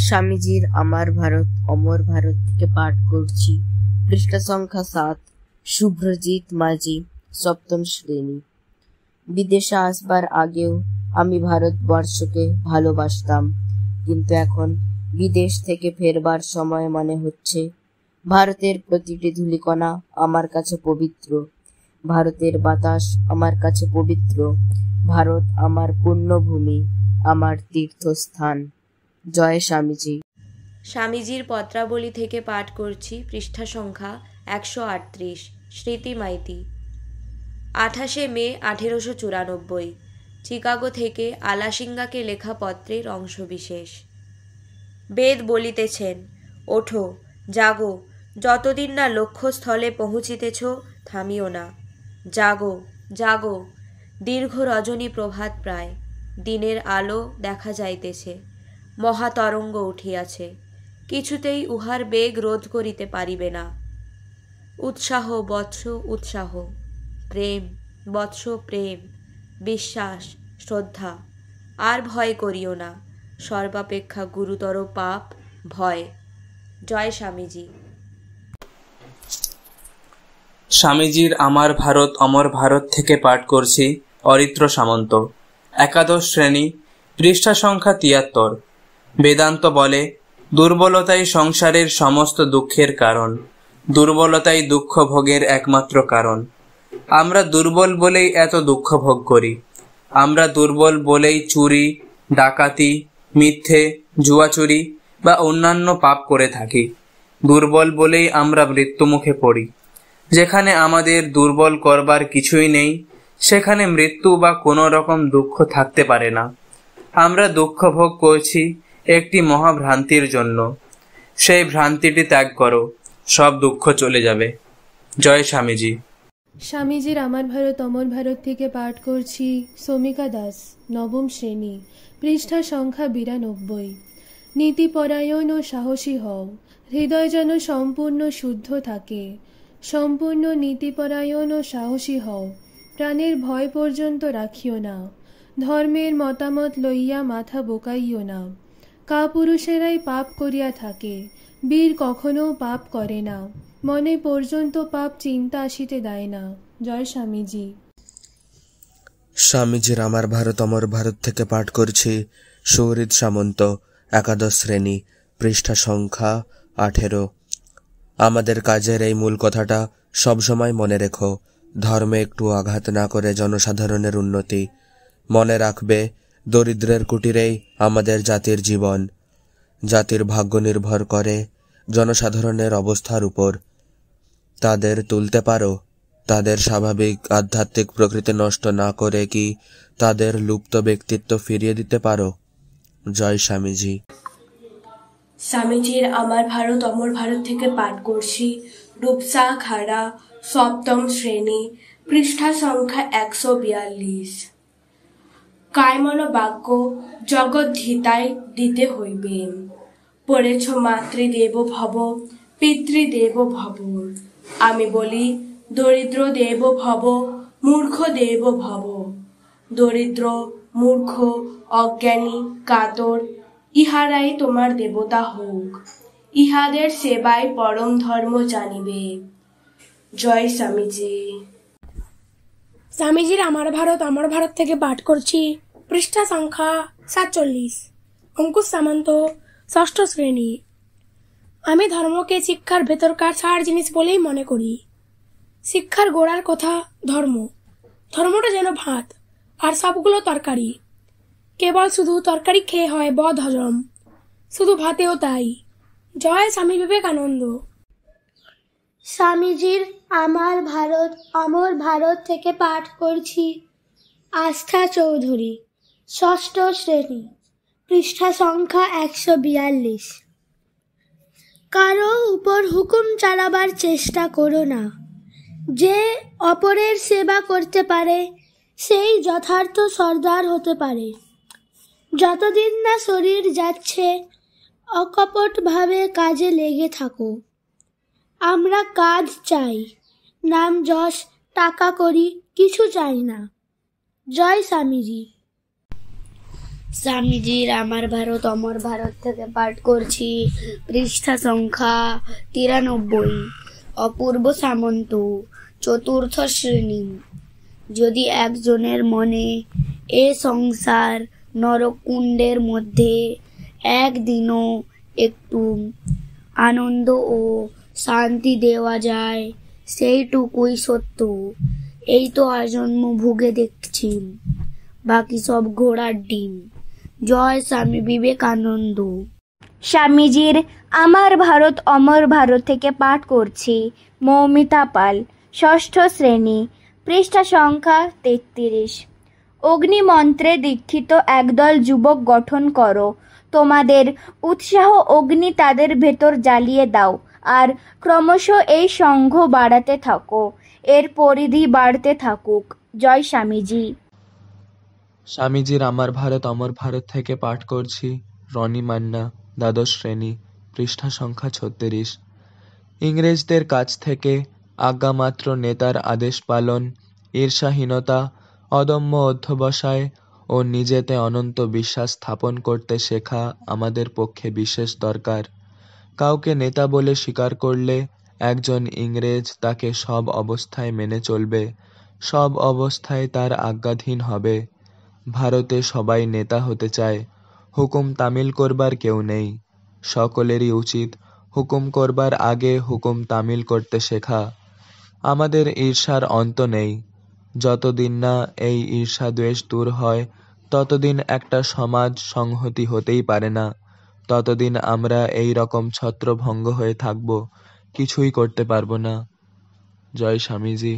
স্বামীজির আমার ভারত অমর ভারত থেকে পাঠ করছি পৃষ্ঠা সংখ্যা 7। শুভ্রজিৎ মাঝি, সপ্তম শ্রেণী। বিদেশে আসবার আগেও আমি ভারতবর্ষকে ভালোবাসতাম, কিন্তু এখন বিদেশ থেকে ফেরবার সময় মনে হচ্ছে ভারতের প্রতিটি ধূলিকণা আমার কাছে পবিত্র। ভারতের বাতাস আমার কাছে পবিত্র। ভারত আমার পুণ্যভূমি, আমার তীর্থস্থান। জয় স্বামীজি। স্বামীজির পত্রাবলী থেকে পাঠ করছি পৃষ্ঠা সংখ্যা 138। স্মৃতি মাইতি। 28শে মে 1894, চিকাগো থেকে আলাসিঙ্গাকে লেখা পত্রের অংশবিশেষ। বেদ বলিতেছেন, ওঠো, জাগো, যতদিন না লক্ষ্যস্থলে পৌঁছিতেছ থামিও না। জাগো, জাগো, দীর্ঘ রজনী প্রভাত প্রায়, দিনের আলো দেখা যাইতেছে, মহাতরঙ্গ উঠিয়াছে, কিছুতেই উহার বেগ রোধ করিতে পারিবে না। উৎসাহ বৎস উৎসাহ, প্রেম বৎস প্রেম, বিশ্বাস শ্রদ্ধা, আর ভয় করিও না, সর্বাপেক্ষা গুরুতর পাপ ভয়। জয় স্বামীজি। স্বামীজির আমার ভারত অমর ভারত থেকে পাঠ করছি অরিত্র সামন্ত, একাদশ শ্রেণী, পৃষ্ঠা সংখ্যা 73। বেদান্ত বলে, দুর্বলতাই সংসারের সমস্ত দুঃখের কারণ, দুর্বলতাই দুঃখ ভোগের একমাত্র কারণ। আমরা দুর্বল বলেই এত দুঃখ ভোগ করি। আমরা দুর্বল বলেই চুরি, ডাকাতি, মিথ্যে, জুয়াচুরি বা অন্যান্য পাপ করে থাকি। দুর্বল বলেই আমরা মৃত্যুমুখে পড়ি। যেখানে আমাদের দুর্বল করবার কিছুই নেই, সেখানে মৃত্যু বা কোনো রকম দুঃখ থাকতে পারে না। আমরা দুঃখ ভোগ করছি একটি মহাভ্রান্তির জন্য। সেই ভ্রান্তিটি ত্যাগ করো, সব দুঃখ চলে যাবে। জয় স্বামীজি। স্বামীজির আমার ভারত অমর ভারত থেকে পাঠ করছি সৌমিকা দাস, নবম শ্রেণী, পৃষ্ঠা সংখ্যা 92। নীতিপরায়ণ ও সাহসী হও, হৃদয় যেন সম্পূর্ণ শুদ্ধ থাকে। সম্পূর্ণ নীতিপরায়ণ ও সাহসী হও, প্রাণের ভয় পর্যন্ত রাখিও না। ধর্মের মতামত লইয়া মাথা বোকাইও না। কাপুরুষেরাই পাপ করিয়া থাকে, বীর কখনো পাপ করে না। মনে পর্যন্ত পাপ চিন্তা আসিতে দেয় না। জয় স্বামীজি। স্বামীজির আমার ভারত অমর ভারত থেকে পাঠ করছি সৌরিত সামন্ত, একাদশ শ্রেণী, পৃষ্ঠা সংখ্যা 18। আমাদের কাজের এই মূল কথাটা সবসময় মনে রেখো, ধর্মে একটু আঘাত না করে জনসাধারণের উন্নতি। মনে রাখবে, দরিদ্রের কুটিরেই আমাদের জাতির জীবন। জাতির ভাগ্য নির্ভর করে জনসাধারণের অবস্থার উপর। তাদের তুলতে পারো, তাদের স্বাভাবিক আধ্যাত্মিক প্রকৃতি নষ্ট না করে কি তাদের লুপ্ত ব্যক্তিত্ব ফিরিয়ে দিতে পারো? জয় স্বামীজি। স্বামীজির আমার ভারত অমর ভারত থেকে পাঠ করছি রূপসা খাড়া, সপ্তম শ্রেণী, পৃষ্ঠা সংখ্যা 142। কায়মন বাক্য জগদ্ধিতায় দিতে হইবে। পড়েছ মাতৃদেব ভব, পিতৃদেব ভব। আমি বলি, দরিদ্র দেব ভব, মূর্খ দেব ভব। দরিদ্র, মূর্খ, অজ্ঞানী, কাতর, ইহারাই তোমার দেবতা হোক। ইহাদের সেবায় পরম ধর্ম জানিবে। জয় স্বামীজি। স্বামীজির আমার ভারত অমর ভারত থেকে পাঠ করছি পৃষ্ঠা সংখ্যা 47। অঙ্কুশ সামন্ত, ষষ্ঠ শ্রেণী। আমি ধর্মকে শিক্ষার ভেতরকার সার জিনিস বলেই মনে করি। শিক্ষার গোড়ার কথা ধর্ম। ধর্মটা যেন ভাত, আর সবগুলো তরকারি। কেবল শুধু তরকারি খেয়ে হয় বদ হজম, শুধু ভাতেও তাই। জয় স্বামী বিবেকানন্দ। স্বামীজির আমার ভারত অমর ভারত থেকে পাঠ করছি আস্থা চৌধুরী, ষষ্ঠ শ্রেণী, পৃষ্ঠা সংখ্যা 142। কারো উপর হুকুম চালাবার চেষ্টা করো না। যে অপরের সেবা করতে পারে সেই যথার্থ সর্দার হতে পারে। যতদিন না শরীর যাচ্ছে, অকপটভাবে কাজে লেগে থাকো। আমরা কাজ চাই, নাম যশ টাকা করি কিছু চাই না। জয় স্বামীজি। স্বামীজির আমার ভারত অমর ভারত থেকে পাঠ করছি পৃষ্ঠা সংখ্যা 93। অপূর্ব সামন্ত, চতুর্থ শ্রেণী। যদি একজনের মনে এ সংসার নরকুণ্ডের মধ্যে একদিনও একটু আনন্দ ও শান্তি দেওয়া যায়, সেইটুকুই সত্য। এই তো আজন্ম ভুগে দেখছি, বাকি সব ঘোড়ার ডিম। জয় স্বামী বিবেকানন্দ। স্বামীজির আমার ভারত অমর ভারত থেকে পাঠ করছি মৌমিতা পাল, ষষ্ঠ শ্রেণী, পৃষ্ঠা সংখ্যা 33। অগ্নিমন্ত্রে দীক্ষিত একদল যুবক গঠন করো, তোমাদের উৎসাহ অগ্নি তাদের ভেতর জ্বালিয়ে দাও, আর ক্রমশ এই সংঘ বাড়াতে থাকো, এর পরিধি বাড়তে থাকুক। জয় স্বামীজি। স্বামীজির আমার ভারত অমর ভারত থেকে পাঠ করছি রনি মান্না, দ্বাদশ শ্রেণী, পৃষ্ঠা সংখ্যা 36। ইংরেজদের কাছ থেকে আজ্ঞামাত্র নেতার আদেশ পালন, ঈর্ষাহীনতা, অদম্য অধ্যবসায় ও নিজেতে অনন্ত বিশ্বাস স্থাপন করতে শেখা আমাদের পক্ষে বিশেষ দরকার। কাউকে নেতা বলে স্বীকার করলে একজন ইংরেজ তাকে সব অবস্থায় মেনে চলবে, সব অবস্থায় তার আজ্ঞাধীন হবে। ভারতে সবাই নেতা হতে চায়, হুকুম তামিল করবার কেউ নেই। সকলেরই উচিত হুকুম করবার আগে হুকুম তামিল করতে শেখা। আমাদের ঈর্ষার অন্ত নেই। যতদিন না এই ঈর্ষা দ্বেষ দূর হয়, ততদিন একটা সমাজ সংহতি হতেই পারে না। ততদিন আমরা এই রকম ছত্রভঙ্গ হয়ে থাকব, কিছুই করতে পারবো না। জয় স্বামীজি।